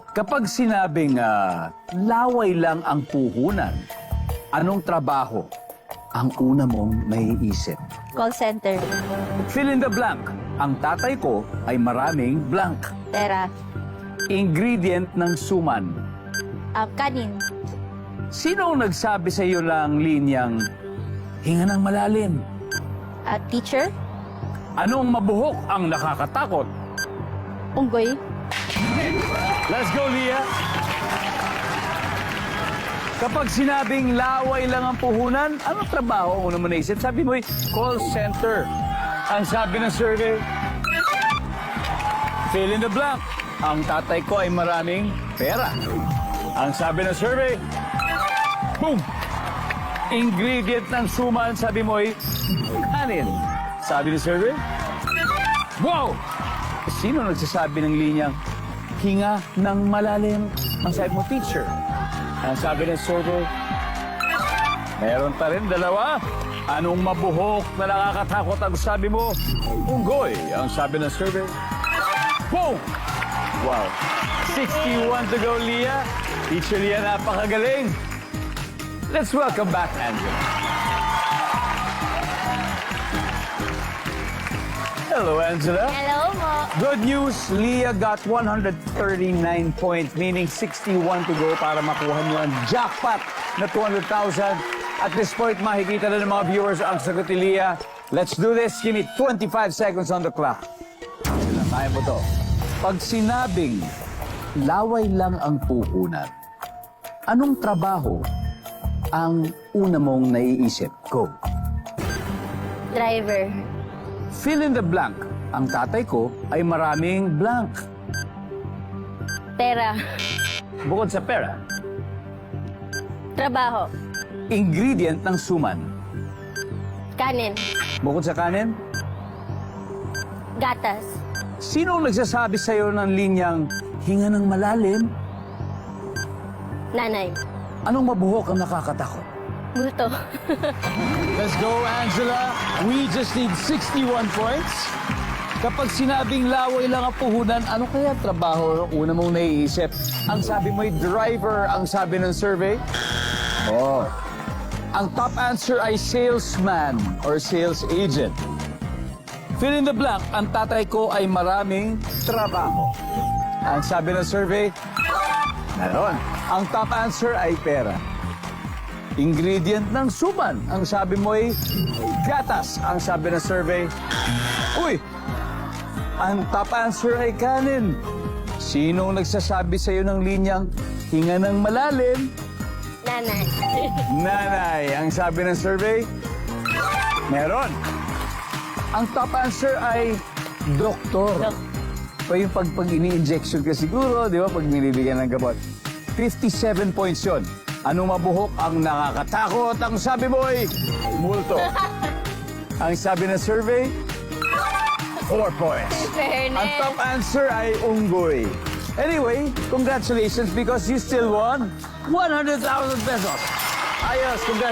Kapag sinabing laway lang ang puhunan, anong trabaho ang una mong naiisip? Call center. Fill in the blank. Ang tatay ko ay maraming blank. Pera. Ingredient ng suman. Kanin. Sino ang nagsabi sa iyo ng linyang hinga ng malalim? Teacher. Anong mabuhok ang nakakatakot? Unggoy. Let's go, Leah! Kapag sinabing laway lang ang puhunan, anong trabaho ang una mo naisip? Sabi mo, call center. Ang sabi ng survey, fill in the blank. Ang tatay ko ay maraming pera. Ang sabi ng survey, boom! Ingredient ng suman, sabi mo ay kanin. Sabi ng survey, wow! Sino nagsasabi ng linyang hinga ng malalim? Ang sabi mo, teacher. Ang sabi ng survey, meron pa rin dalawa. Anong mabuhok na nakakatakot ang sabi mo? Unggoy. Ang sabi ng survey, boom! Wow. 61 to go, Leah. Teacher Leah, napakagaling. Let's welcome back, Angela. Hello, Angela. Hello mo. Good news, Leah got 139 points, meaning 61 to go para makuha niyo ang jackpot na 200,000. At this point, makikita na ng mga viewers ang sagot ni Leah. Let's do this. Give me 25 seconds on the clock. Kaya mo to. Pag sinabing laway lang ang puhunan, anong trabaho ang una mong naiisip? Go. Driver. Fill in the blank. Ang tatay ko ay maraming blank. Pera. Bukod sa pera, Trabaho. ingredient ng suman. Kanin. Bukod sa kanin, Gatas. sino ang nagsasabi sa'yo ng linyang hinga ng malalim? Nanay. Anong mabuhok ang nakakatakot? Multo. Let's go, Angela. We just need 61 points. Kapag sinabing laway lang ang puhunan, ano kaya trabaho ang una mong naiisip? Ang sabi mo'y driver, ang sabi ng survey. Oh. Ang top answer ay salesman or sales agent. Fill in the blank, ang tatay ko ay maraming trabaho. Ang sabi ng survey, meron. Ang top answer ay pera. Ingredient ng suman. Ang sabi mo ay gatas. Ang sabi ng survey, uy, ang top answer ay kanin. Sino ang nagsasabi sa iyo ng linyang hinga ng malalim? Nanay. Nanay. Ang sabi ng survey, meron. Ang top answer ay doktor. O yung pag ini-injection ka siguro, di ba, pag binibigyan ng gamot. 57 points yun. Anong mabuhok ang nakakatakot? Ang sabi mo ay multo. Ang sabi ng survey, 4 points. Fairness. Ang top answer ay unggoy. Anyway, congratulations because you still won 100,000 pesos. Ayos, congratulations.